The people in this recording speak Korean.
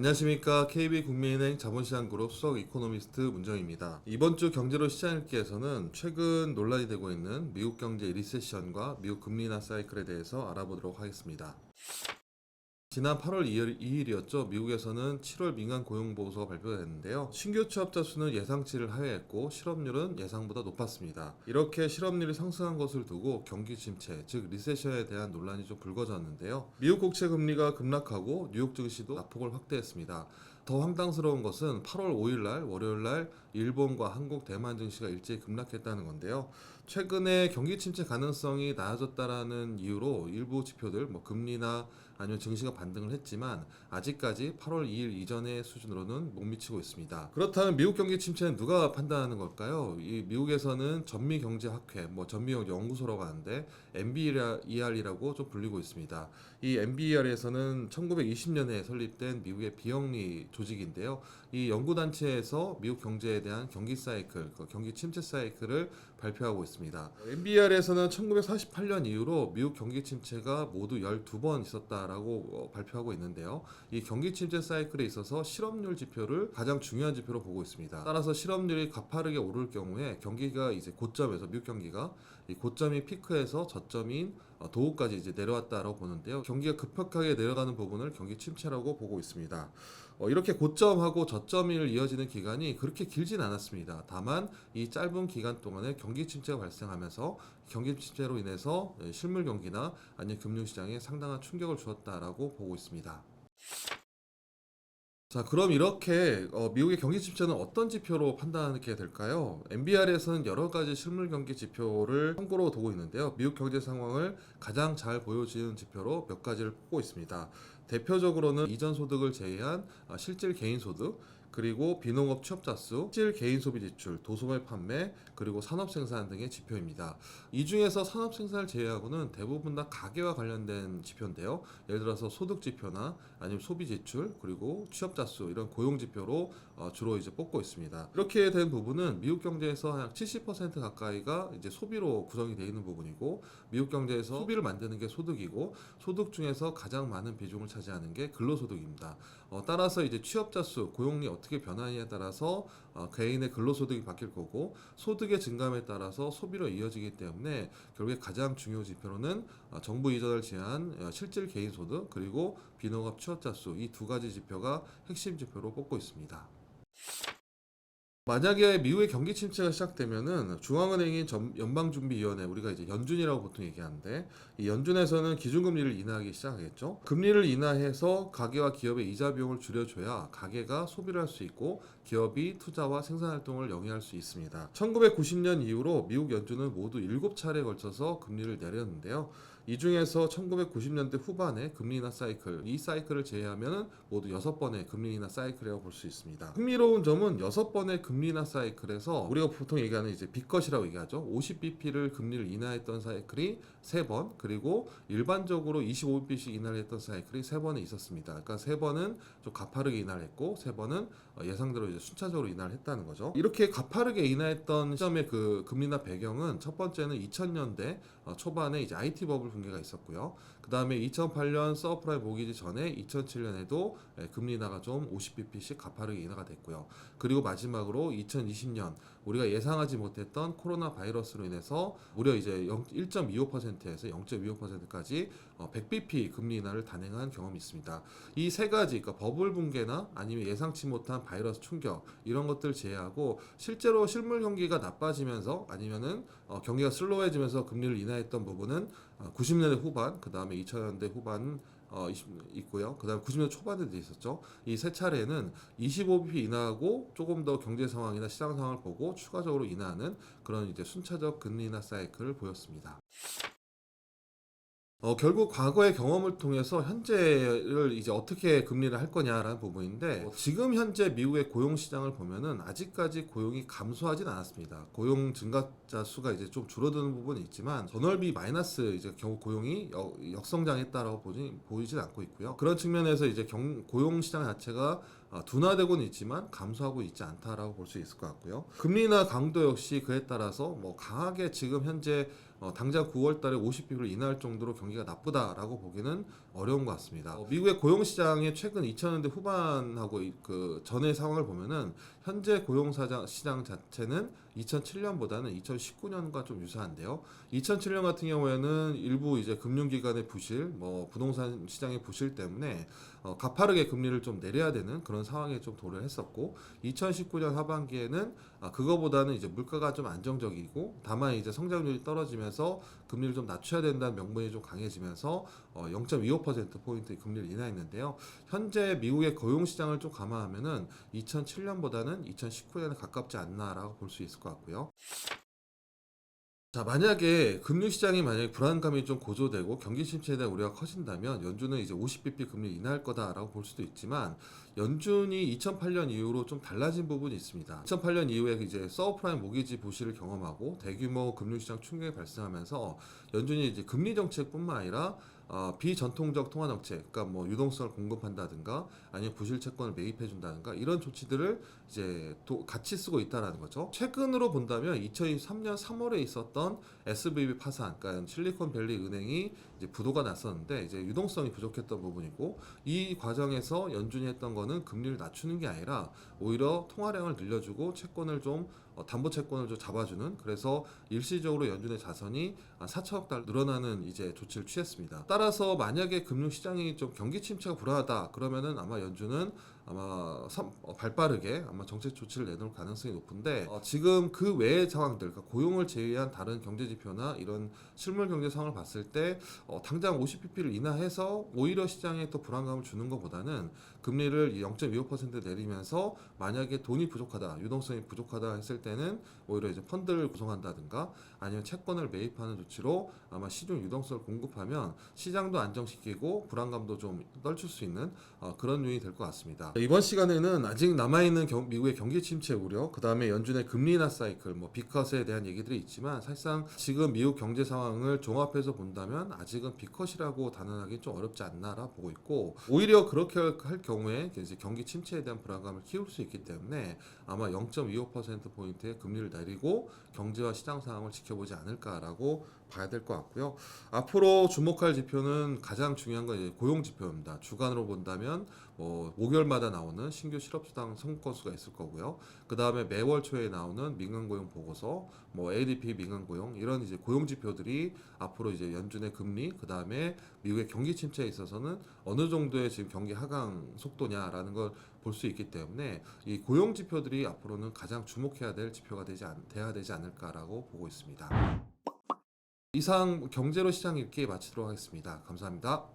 안녕하십니까. KB국민은행 자본시장그룹 수석 이코노미스트 문정입니다. 이번 주 경제로 시장 읽기에서는 최근 논란이 되고 있는 미국 경제 리세션과 미국 금리 인하 사이클에 대해서 알아보도록 하겠습니다. 지난 8월 2일이었죠. 미국에서는 7월 민간 고용보고서가 발표됐는데요. 신규 취업자 수는 예상치를 하회했고 실업률은 예상보다 높았습니다. 이렇게 실업률이 상승한 것을 두고 경기 침체, 즉 리세션에 대한 논란이 좀 불거졌는데요. 미국 국채 금리가 급락하고 뉴욕 증시도 낙폭을 확대했습니다. 더 황당스러운 것은 8월 5일날 월요일날 일본과 한국, 대만 증시가 일제히 급락했다는 건데요. 최근에 경기 침체 가능성이 낮아졌다라는 이유로 일부 지표들, 금리나 아니면 증시가 반등을 했지만 아직까지 8월 2일 이전의 수준으로는 못 미치고 있습니다. 그렇다면 미국 경기 침체는 누가 판단하는 걸까요? 이 미국에서는 전미경제학회, 전미경제연구소라고 하는데 NBER이라고 좀 불리고 있습니다. 이 NBER에서는 1920년에 설립된 미국의 비영리 조직인데요. 이 연구단체에서 미국 경제에 대한 경기 사이클, 경기 침체 사이클을 발표하고 있습니다. NBER에서는 1948년 이후로 미국 경기 침체가 모두 12번 있었다라고 발표하고 있는데요. 이 경기 침체 사이클에 있어서 실업률 지표를 가장 중요한 지표로 보고 있습니다. 따라서 실업률이 가파르게 오를 경우에 경기가 이제 고점에서 미국 경기가 이 고점이 피크에서 저점인 도우까지 이제 내려왔다라고 보는데요. 경기가 급격하게 내려가는 부분을 경기 침체라고 보고 있습니다. 이렇게 고점하고 저점을 이어지는 기간이 그렇게 길진 않았습니다. 다만 이 짧은 기간 동안에 경기 침체가 발생하면서 경기 침체로 인해서 실물 경기나 아니면 금융시장에 상당한 충격을 주었다라고 보고 있습니다. 자, 그럼 이렇게 미국의 경기 지표는 어떤 지표로 판단하게 될까요? NBR에서는 여러 가지 실물 경기 지표를 참고로 두고 있는데요. 미국 경제 상황을 가장 잘 보여주는 지표로 몇 가지를 뽑고 있습니다. 대표적으로는 이전 소득을 제외한 실질 개인 소득, 그리고 비농업 취업자 수, 실질 개인 소비 지출, 도소매 판매, 그리고 산업 생산 등의 지표입니다. 이 중에서 산업 생산을 제외하고는 대부분 다 가계와 관련된 지표인데요. 예를 들어서 소득 지표나 아니면 소비 지출, 그리고 취업자 수 이런 고용 지표로 주로 이제 뽑고 있습니다. 이렇게 된 부분은 미국 경제에서 약 70% 가까이가 이제 소비로 구성이 되어 있는 부분이고, 미국 경제에서 소비를 만드는 게 소득이고, 소득 중에서 가장 많은 비중을 차지하는 게 근로소득입니다. 따라서 이제 취업자 수, 고용이 어떻게 변하느냐에 따라서 개인의 근로소득이 바뀔 거고, 소득의 증감에 따라서 소비로 이어지기 때문에 결국에 가장 중요 지표로는 정부 이전을 제한 실질 개인 소득, 그리고 비농업 취업자 수, 이 두 가지 지표가 핵심 지표로 뽑고 있습니다. 만약에 미국의 경기 침체가 시작되면은 중앙은행인 연방준비위원회, 우리가 이제 연준이라고 보통 얘기하는데, 이 연준에서는 기준금리를 인하하기 시작하겠죠. 금리를 인하해서 가계와 기업의 이자 비용을 줄여줘야 가계가 소비를 할 수 있고 기업이 투자와 생산활동을 영위할 수 있습니다. 1990년 이후로 미국 연준은 모두 7차례에 걸쳐서 금리를 내렸는데요. 이 중에서 1990년대 후반에 금리 인하 사이클, 이 사이클을 제외하면 모두 6번의 금리 인하 사이클이라고 볼 수 있습니다. 흥미로운 점은 6번의 금리 인하 사이클에서 우리가 보통 얘기하는 이제 빅컷이라고 얘기하죠. 50bp를 금리를 인하했던 사이클이 3번, 그리고 일반적으로 25bp씩 인하를 했던 사이클이 3번에 있었습니다. 그러니까 3번은 좀 가파르게 인하를 했고 3번은 예상대로 이제 순차적으로 인하를 했다는 거죠. 이렇게 가파르게 인하했던 시점의 그 금리 인하 배경은 첫 번째는 2000년대 초반에 이제 IT 버블 붕괴가 있었고요. 그 다음에 2008년 서브프라임 모기지 전에 2007년에도 금리 인하가 좀 50bp씩 가파르게 인하가 됐고요. 그리고 마지막으로 2020년 우리가 예상하지 못했던 코로나 바이러스로 인해서 무려 이제 1.25%에서 0.25%까지 100bp 금리 인하를 단행한 경험이 있습니다. 이 세 가지, 그러니까 버블 붕괴나 아니면 예상치 못한 바이러스 충격 이런 것들 제외하고 실제로 실물 경기가 나빠지면서 아니면은 경기가 슬로우해지면서 금리를 인하했던 부분은 90년대 후반, 그 다음에 2000년대 후반 있고요. 그 다음에 90년대 초반에도 있었죠. 이 세 차례는 25bp 인하하고 조금 더 경제 상황이나 시장 상황을 보고 추가적으로 인하하는 그런 이제 순차적 금리 인하 사이클을 보였습니다. 결국 과거의 경험을 통해서 현재를 이제 어떻게 금리를 할 거냐라는 부분인데, 지금 현재 미국의 고용 시장을 보면은 아직까지 고용이 감소하진 않았습니다. 고용 증가자 수가 이제 좀 줄어드는 부분이 있지만 전월비 마이너스 이제 겨우 고용이 역성장했다라고 보이진 않고 있고요. 그런 측면에서 이제 고용 시장 자체가 둔화되고는 있지만 감소하고 있지 않다라고 볼 수 있을 것 같고요. 금리 인하 강도 역시 그에 따라서 강하게 지금 현재 당장 9월달에 50bp를 인하할 정도로 경기가 나쁘다라고 보기는 어려운 것 같습니다. 미국의 고용 시장의 최근 2000년대 후반하고 그 전의 상황을 보면은 현재 고용 시장 자체는 2007년보다는 2019년과 좀 유사한데요. 2007년 같은 경우에는 일부 이제 금융기관의 부실, 부동산 시장의 부실 때문에 가파르게 금리를 좀 내려야 되는 그런 상황에 좀 도래했었고, 2019년 하반기에는 그거보다는 이제 물가가 좀 안정적이고, 다만 이제 성장률이 떨어지면서 금리를 좀 낮춰야 된다는 명분이 좀 강해지면서 0.25%포인트 금리를 인하했는데요. 현재 미국의 고용 시장을 좀 감안하면은 2007년보다는 2019년에 가깝지 않나라고 볼 수 있을 것 같고요. 자, 만약에 금융시장이 만약에 불안감이 좀 고조되고 경기 침체에 대한 우려가 커진다면 연준은 이제 50bp 금리 인하할 거다라고 볼 수도 있지만, 연준이 2008년 이후로 좀 달라진 부분이 있습니다. 2008년 이후에 이제 서브프라임 모기지 부실을 경험하고 대규모 금융시장 충격이 발생하면서 연준이 이제 금리 정책뿐만 아니라 비전통적 통화 정책, 그러니까 유동성을 공급한다든가 아니면 부실 채권을 매입해 준다든가 이런 조치들을 이제 같이 쓰고 있다라는 거죠. 최근으로 본다면 2023년 3월에 있었던 SVB 파산, 그러니까 실리콘밸리 은행이 이제 부도가 났었는데 이제 유동성이 부족했던 부분이고, 이 과정에서 연준이 했던 거는 금리를 낮추는 게 아니라 오히려 통화량을 늘려주고 채권을 좀 담보 채권을 좀 잡아주는, 그래서 일시적으로 연준의 자산이 4천억 달러 늘어나는 이제 조치를 취했습니다. 따라서 만약에 금융시장이 좀 경기 침체가 불안하다 그러면은 아마 연준은 발빠르게 정책 조치를 내놓을 가능성이 높은데, 지금 그 외의 상황들, 그러니까 고용을 제외한 다른 경제 지표나 이런 실물 경제 상황을 봤을 때 당장 50bp를 인하해서 오히려 시장에 또 불안감을 주는 것보다는 금리를 0.25% 내리면서 만약에 돈이 부족하다, 유동성이 부족하다 했을 때는 오히려 이제 펀드를 구성한다든가 아니면 채권을 매입하는 조치로 아마 시중 유동성을 공급하면 시장도 안정시키고 불안감도 좀 떨칠 수 있는 그런 요인이 될 것 같습니다. 이번 시간에는 아직 남아있는 미국의 경기 침체 우려, 그 다음에 연준의 금리 인하 사이클, 비컷에 대한 얘기들이 있지만, 사실상 지금 미국 경제 상황을 종합해서 본다면 아직은 비컷이라고 단언하기 좀 어렵지 않나라 보고 있고, 오히려 그렇게 할 경우에 이제 경기 침체에 대한 불안감을 키울 수 있기 때문에 아마 0.25%포인트의 금리를 내리고 경제와 시장 상황을 지켜보지 않을까라고 봐야 될 것 같고요. 앞으로 주목할 지표는 가장 중요한 건 이제 고용 지표입니다. 주간으로 본다면 5개월마다 나오는 신규 실업수당 선고 건수가 있을 거고요. 그 다음에 매월 초에 나오는 민간 고용 보고서, ADP 민간 고용, 이런 이제 고용 지표들이 앞으로 이제 연준의 금리, 그 다음에 미국의 경기 침체에 있어서는 어느 정도의 지금 경기 하강 속도냐라는 걸 볼 수 있기 때문에 이 고용 지표들이 앞으로는 가장 주목해야 될 지표가 돼야 되지 않을까라고 보고 있습니다. 이상 경제로 시장 읽기 마치도록 하겠습니다. 감사합니다.